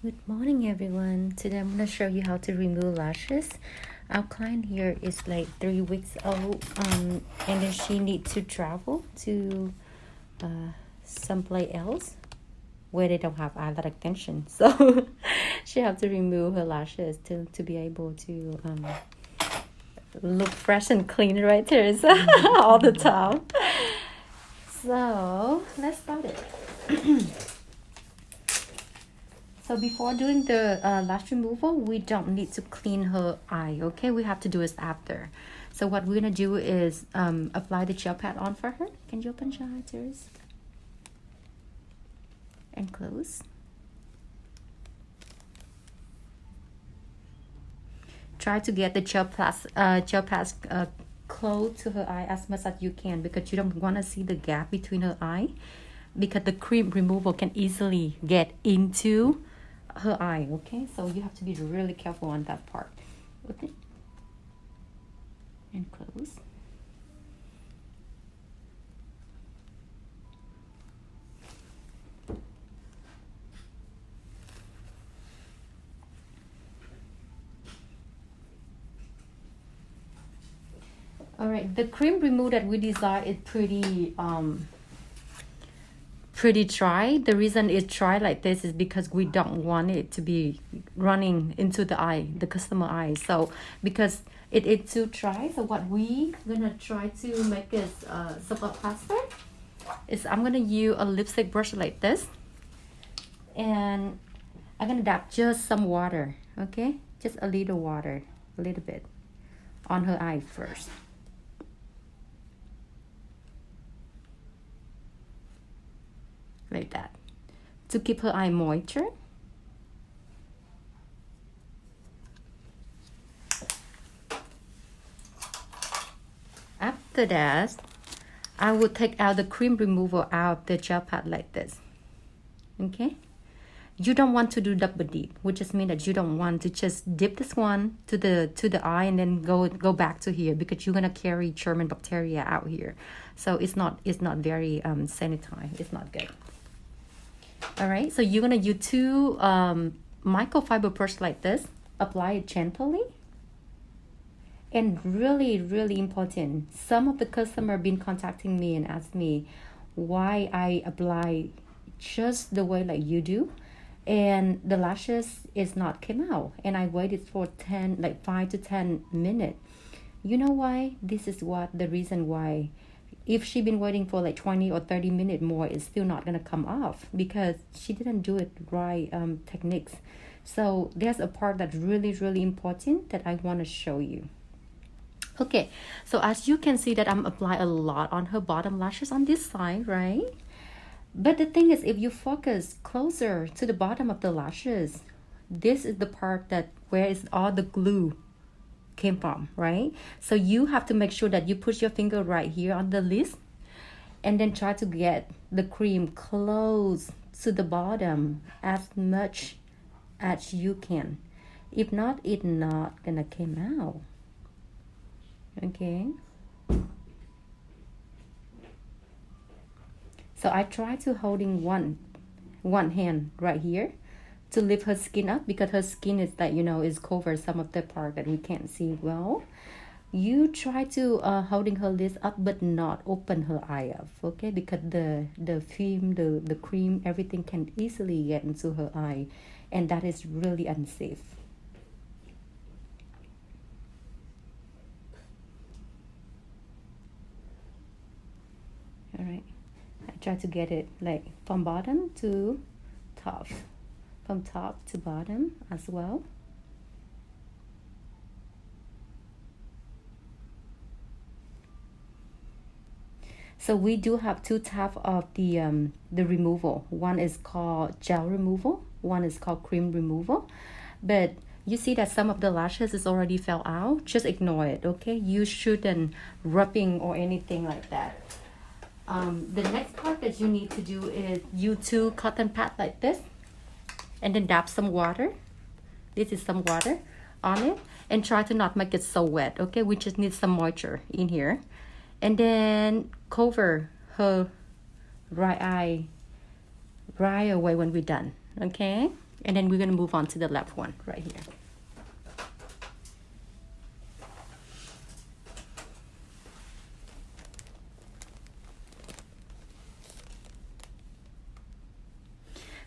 Good morning, everyone. Today I'm going to show you how to remove lashes. Our client here is like 3 weeks old, and then she needs to travel to someplace else where they don't have eyelash extension. So she has to remove her lashes to be able to look fresh and clean, right, Teresa? All the time. So let's start it. So before doing the lash removal, we don't need to clean her eye, okay? We have to do it after. So what we're gonna do is apply the gel pad on for her. Can you open your eyes, Iris? And close. Try to get the gel pad close to her eye as much as you can, because you don't want to see the gap between her eye, because the cream removal can easily get into her eye, okay? So you have to be really careful on that part. Okay, and close. All right, the cream removal that we design is pretty dry. The reason it's dry like this is because we don't want it to be running into the eye, the customer eye. So because it is too dry, so what we gonna try to make is super faster is I'm gonna use a lipstick brush like this, and I'm gonna dab just some water, okay? Just a little water, a little bit on her eye first. Like that, to keep her eye moisture. After that, I will take out the cream removal out of the gel pad like this, okay? You don't want to do double dip, which just means that you don't want to just dip this one to the eye and then go back to here, because you're gonna carry germ and bacteria out here. So it's not very sanitized. It's not good. All right, so you're gonna use two microfiber brush like this. Apply it gently. And really important, some of the customer been contacting me and asked me why I apply just the way like you do, and the lashes is not came out, and I waited for 5 to 10 minutes. You know why? This is what the reason why. If she been waiting for like 20 or 30 minutes more, it's still not gonna come off, because she didn't do it right techniques. So there's a part that's really important that I want to show you. Okay, so as you can see that I'm applying a lot on her bottom lashes on this side, right? But the thing is, if you focus closer to the bottom of the lashes, this is the part that where is all the glue came from, right? So you have to make sure that you put your finger right here on the list, and then try to get the cream close to the bottom as much as you can. If not, it's not gonna come out. Okay, so I try to holding one hand right here to lift her skin up, because her skin is like, is covered some of the part that we can't see well. You try to holding her lids up but not open her eye up, okay? Because the film, the cream, everything can easily get into her eye, and that is really unsafe. All right, I try to get it like from bottom to top, from top to bottom as well. So we do have two types of the removal. One is called gel removal, one is called cream removal. But you see that some of the lashes is already fell out. Just ignore it, okay? You shouldn't rubbing or anything like that. The next part that you need to do is use two cotton pad like this, and then dab some water. This is some water on it, and try to not make it so wet, okay? We just need some moisture in here. And then cover her right eye right away when we're done, okay? And then we're going to move on to the left one right here.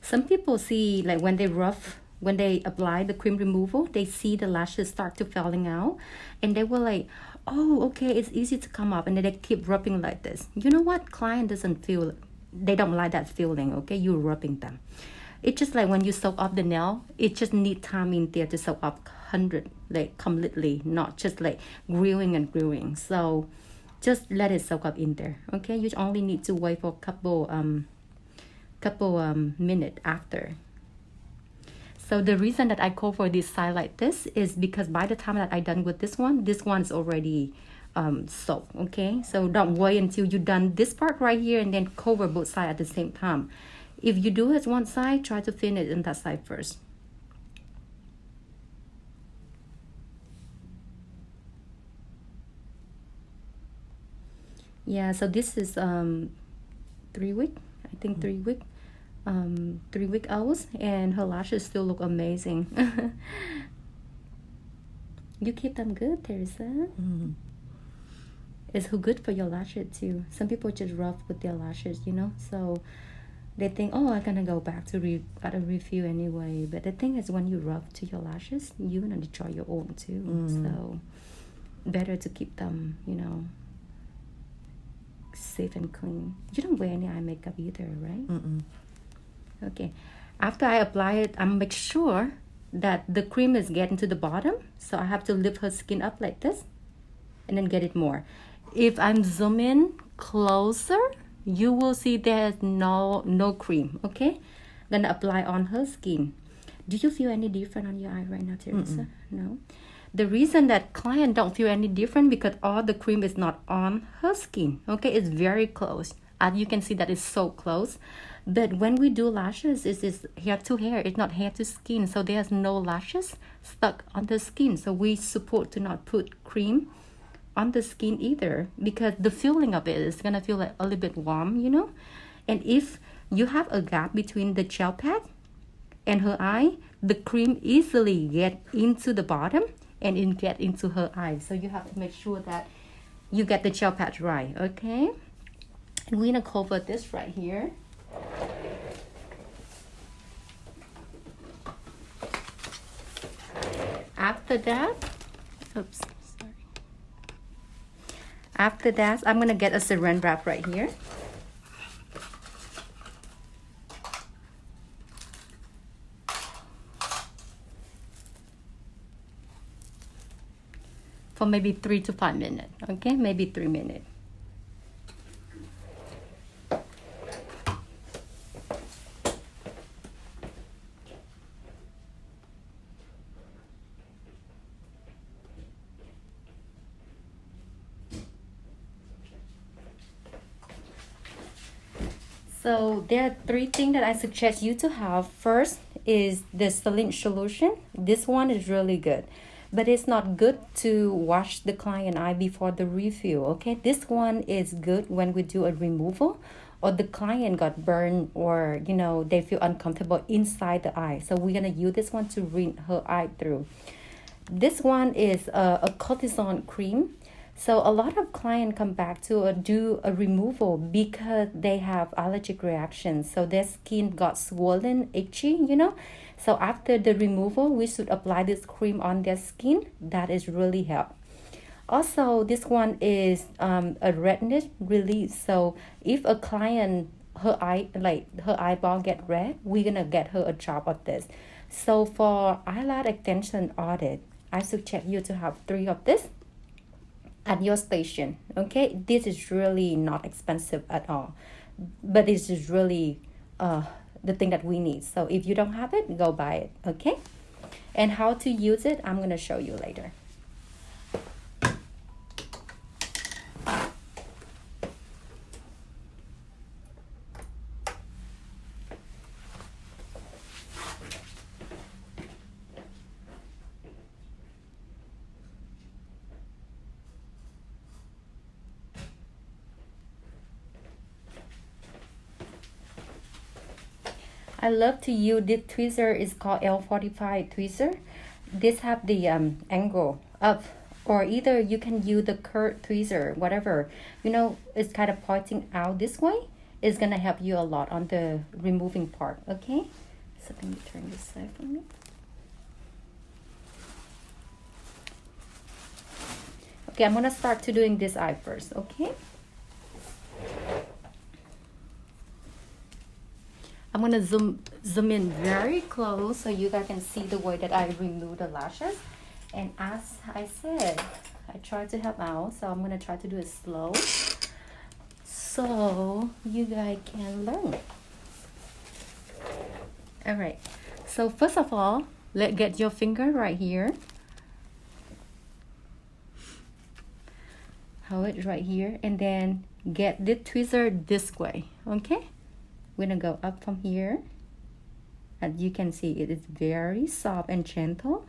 Some people see, like when they apply the cream removal, they see the lashes start to falling out, and they were like, oh, okay, it's easy to come up, and then they keep rubbing like this. You know what? Client doesn't feel, they don't like that feeling, okay? You're rubbing them. It's just like when you soak up the nail, it just need time in there to soak up 100, like completely, not just like grilling and grilling. So just let it soak up in there, okay? You only need to wait for a couple minutes after. So the reason that I cover this side like this is because by the time that I done with this one's already soaked, okay? So don't wait until you done this part right here and then cover both sides at the same time. If you do it one side, try to finish in that side first. Yeah, so this is 3 week, I think 3 week. 3 week hours, and her lashes still look amazing. You keep them good, Teresa. Mm-hmm. It's good for your lashes too. Some people just rough with their lashes, you know, so they think, oh, I'm gonna go back to at a review anyway. But the thing is, when you rough to your lashes, you're gonna destroy your own too. Mm-hmm. So better to keep them, you know, safe and clean. You don't wear any eye makeup either, right? Mm-mm. Okay, after I apply it, I make sure that the cream is getting to the bottom. So I have to lift her skin up like this and then get it more. If I'm zoom in closer, you will see there's no cream, okay? Gonna apply on her skin. Do you feel any different on your eye right now, Teresa? No? The reason that client don't feel any different because all the cream is not on her skin, okay? It's very close. As you can see that it's so close. But when we do lashes, it is hair to hair. It's not hair to skin. So there's no lashes stuck on the skin. So we support to not put cream on the skin either, because the feeling of it is going to feel like a little bit warm, you know. And if you have a gap between the gel pad and her eye, the cream easily get into the bottom and it get into her eye. So you have to make sure that you get the gel pad right, okay? And we're going to cover this right here. After that, oops, sorry. After that, I'm gonna get a saran wrap right here. For maybe 3 to 5 minutes, okay? Maybe 3 minutes. So there are 3 things that I suggest you to have. First is the saline solution. This one is really good, but it's not good to wash the client eye before the refill, okay? This one is good when we do a removal or the client got burned or, you know, they feel uncomfortable inside the eye. So we're gonna use this one to rinse her eye through. This one is a cortisone cream. So a lot of clients come back to do a removal because they have allergic reactions. So their skin got swollen, itchy, you know. So after the removal, we should apply this cream on their skin. That is really help. Also, this one is a redness relief. So if a client, her eyeball get red, we're gonna get her a drop of this. So for eyelash extension audit, I suggest you to have 3 of this at your station, okay? This is really not expensive at all, but this is really the thing that we need. So if you don't have it, go buy it, okay? And how to use it, I'm gonna show you later. I love to use this tweezer. Is called L45 tweezer. This have the angle up, or either you can use the curved tweezer, whatever. You know, it's kind of pointing out this way. It's gonna help you a lot on the removing part. Okay, so let me turn this side for me. Okay, I'm gonna start to doing this eye first. Okay, I'm gonna zoom in very close so you guys can see the way that I remove the lashes. And as I said, I try to help out, so I'm gonna try to do it slow so you guys can learn. All right, so first of all, let's get your finger right here. Hold it right here, and then get the tweezer this way. Okay, we're gonna go up from here. As you can see, it is very soft and gentle.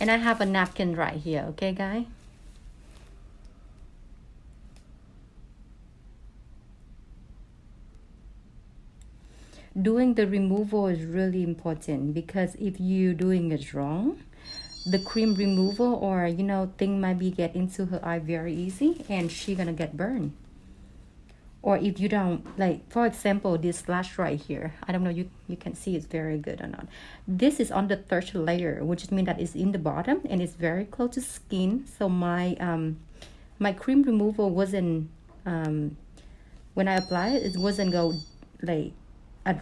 And I have a napkin right here, okay, guys? Doing the removal is really important, because if you doing it wrong, the cream removal, or you know, thing might be get into her eye very easy and she gonna get burned. Or if you don't, like for example, this lash right here, I don't know, you can see it's very good or not. This is on the third layer, which means that it's in the bottom and it's very close to skin. So my my cream removal wasn't when I apply it, it wasn't go like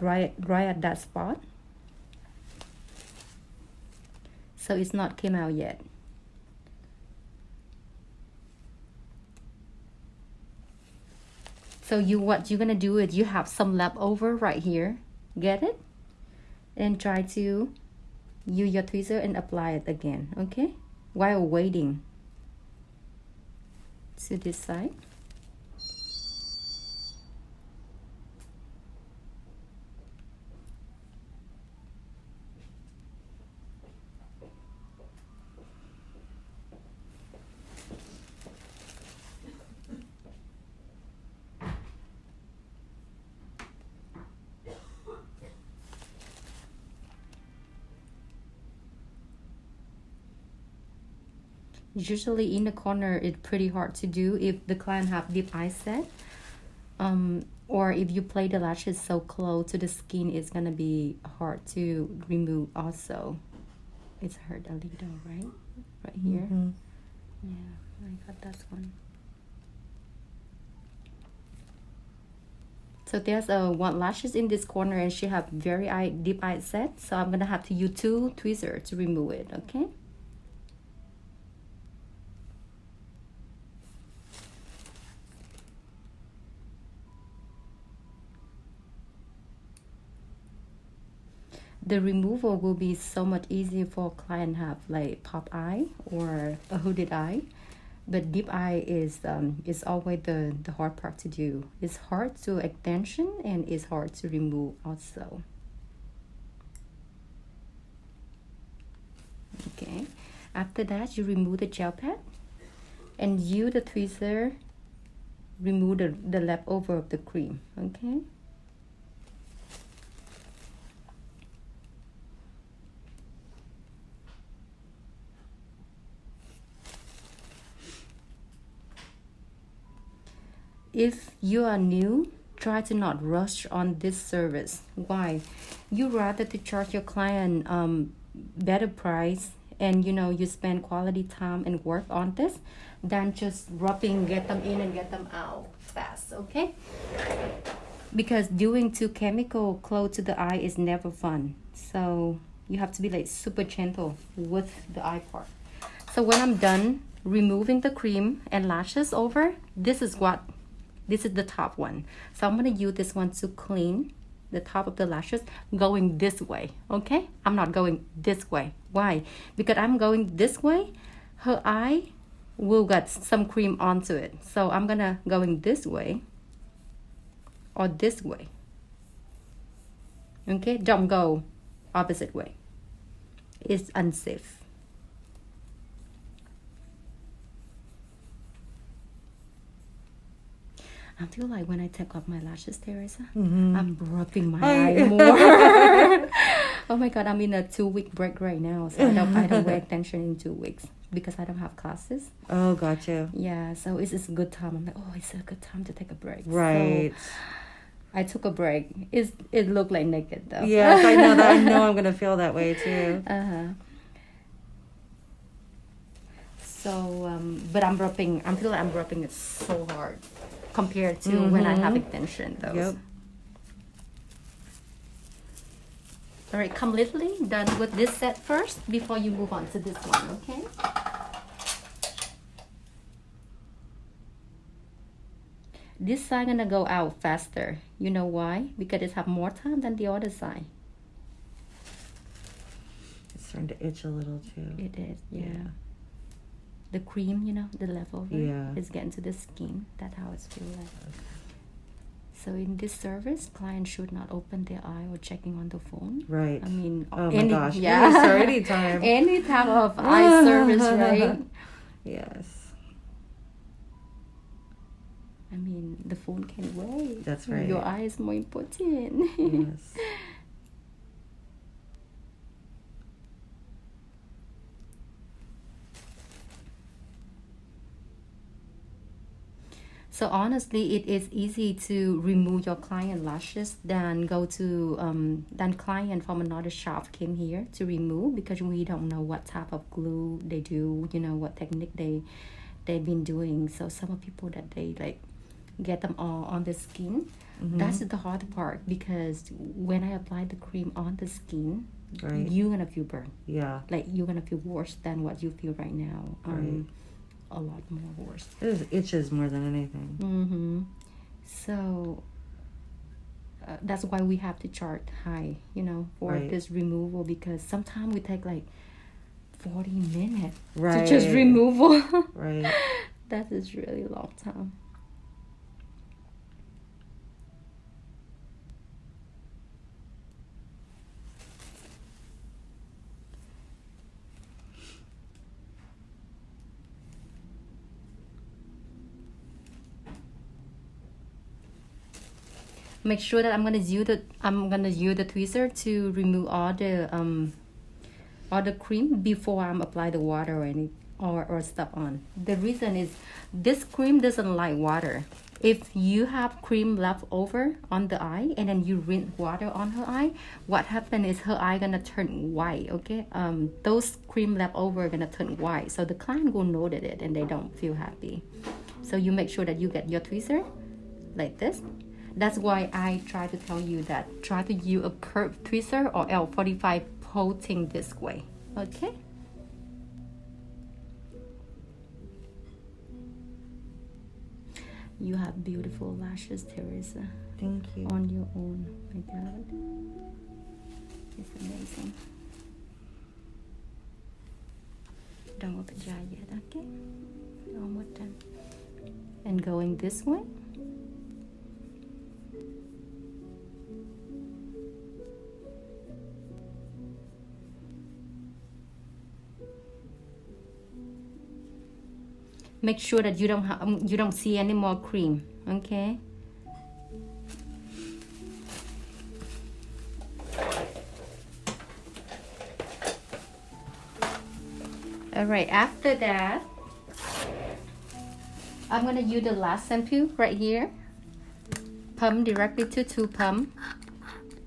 right at that spot, so it's not came out yet. So what you're gonna do is you have some leftover right here, get it, and try to use your tweezer and apply it again, okay, while waiting to this side. Usually in the corner, it's pretty hard to do if the client have deep eye set, or if you play the lashes so close to the skin, it's gonna be hard to remove also. It's hurt a little, right here. Yeah, I got that one. So there's one lashes in this corner and she have very deep eye set, so I'm gonna have to use 2 tweezers to remove it, okay? The removal will be so much easier for client have like pop eye or a hooded eye, but deep eye is always the hard part to do. It's hard to extension and it's hard to remove also. Okay, after that you remove the gel pad and use the tweezer remove the leftover of the cream, okay? If you are new, try to not rush on this service. Why? You rather to charge your client better price, and you know you spend quality time and work on this than just rubbing, get them in and get them out fast, okay? Because doing too chemical close to the eye is never fun. So you have to be like super gentle with the eye part. So when I'm done removing the cream and lashes over, this is the top one. So I'm gonna use this one to clean the top of the lashes going this way, okay? I'm not going this way. Why? Because I'm going this way, her eye will get some cream onto it. So I'm gonna going this way or this way. Okay, don't go opposite way. It's unsafe. I feel like when I take off my lashes, Teresa, I'm rubbing my eye more. Oh my god, I'm in a 2-week break right now, so I don't wear extension in 2 weeks because I don't have classes. Oh, gotcha. Yeah, so it's a good time. I'm like, oh, it's a good time to take a break. Right. So I took a break. It looked like naked though. Yes, I know that. I know I'm gonna feel that way too. So, but I'm rubbing. I feel like I'm rubbing it so hard compared to when I have extension. Those. Yep. All right, completely done with this set first before you move on to this one. Okay. This side gonna go out faster. You know why? Because it have more time than the other side. It's starting to itch a little too. It is, yeah. The cream, you know, the leftover is getting to the skin. That's how it's feel like. Okay. So in this service, clients should not open their eye or checking on the phone. Right. I mean, oh any, my gosh. yeah, Anytime. any type of eye service, right? Yes. I mean, the phone can wait. That's right. Your eye is more important. Yes. So honestly, it is easy to remove your client lashes than go to than client from another shop came here to remove, because we don't know what type of glue they do, you know, what technique they've been doing. So some of people that they like get them all on the skin. That's the hard part, because when I apply the cream on the skin, you're gonna feel burn. Yeah. Like you're gonna feel worse than what you feel right now. A lot more worse. It itches more than anything. So that's why we have to charge high, you know, for this removal, because sometimes we take like 40 minutes to just removal. Right. That is really long time. Make sure that I'm gonna use the tweezer to remove all the cream before I'm apply the water or stuff on. The reason is this cream doesn't like water. If you have cream left over on the eye and then you rinse water on her eye, what happens is her eye gonna turn white. Okay, those cream left over gonna turn white, so the client will notice it and they don't feel happy. So you make sure that you get your tweezer like this. That's why I try to tell you that try to use a curved tweezer or L45 pulling this way. Okay? You have beautiful lashes, Teresa. Thank you. On your own. My God. It's amazing. Don't open your eye yet, okay? Almost done. And going this way. Make sure that you don't see any more cream, okay? All right, after that, I'm gonna use the last shampoo right here. Pump directly to pump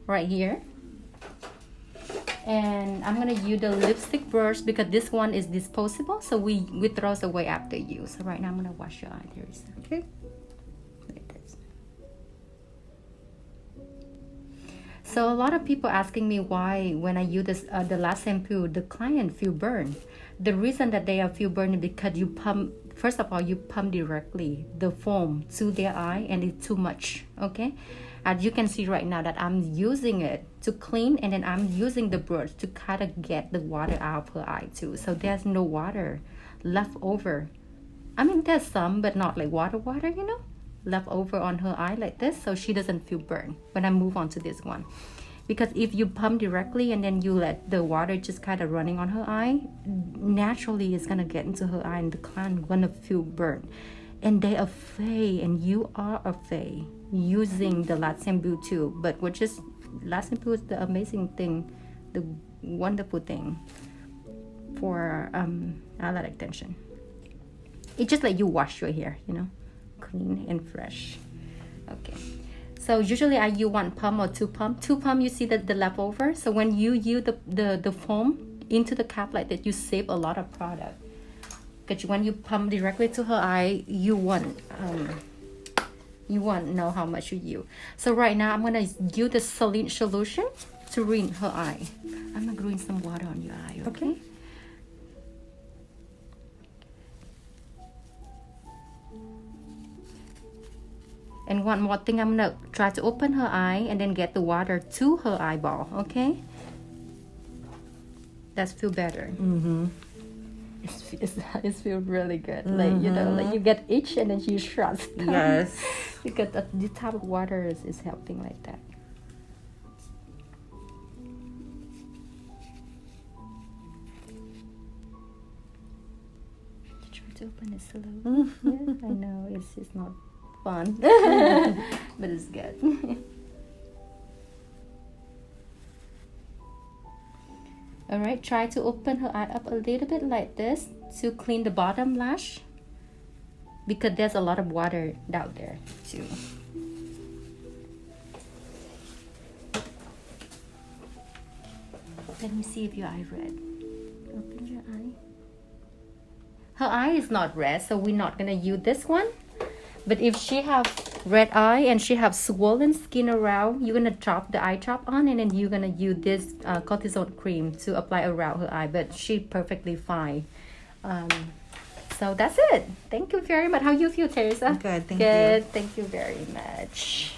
right here. And I'm gonna use the lipstick brush because this one is disposable, so we throw it away after use. So right now I'm gonna wash your eye, Teresa. Okay. Like this. So a lot of people asking me why when I use this the last shampoo the client feel burned. The reason that they feel burned is because you pump. First of all, you pump directly the foam to their eye and it's too much. Okay. As you can see right now that I'm using it to clean, and then I'm using the brush to kind of get the water out of her eye too. So there's no water left over. I mean, there's some, but not like water, you know, left over on her eye like this. So she doesn't feel burned when I move on to this one. because if you pump directly and then you let the water just kind of running on her eye, naturally it's gonna get into her eye and the client gonna feel burnt. And they are fey, and you are a fey using the lash shampoo too. But which is lash shampoo is the amazing thing, the wonderful thing for eyelid extension. It's just like you wash your hair, you know, clean and fresh. Okay. So usually I use 1 pump or 2 pump. 2 pump, you see the leftover. So when you use the foam into the cap like that, you save a lot of product. Because when you pump directly to her eye, you won't know how much you use. So right now I'm gonna use the saline solution to rinse her eye. I'm gonna rinse some water on your eye, okay? And one more thing, I'm gonna try to open her eye and then get the water to her eyeball, okay? That's feel better. Mm-hmm. It feels really good. Like, you know, like you get itch and then you shut. Yes. Because this type of water is helping like that. Try to open it slow. Yes, I know it's not fun, but it's good. All right, try to open her eye up a little bit like this to clean the bottom lash, because there's a lot of water down there too. Let me see if your eye red. Open your eye. Her eye is not red, so we're not gonna use this one. But if she have red eye and she have swollen skin around, you're gonna drop the eye drop on, and then you're gonna use this cortisone cream to apply around her eye. But she's perfectly fine. So that's it. Thank you very much. How you feel, Teresa? Good, thank you. Good. Thank you very much.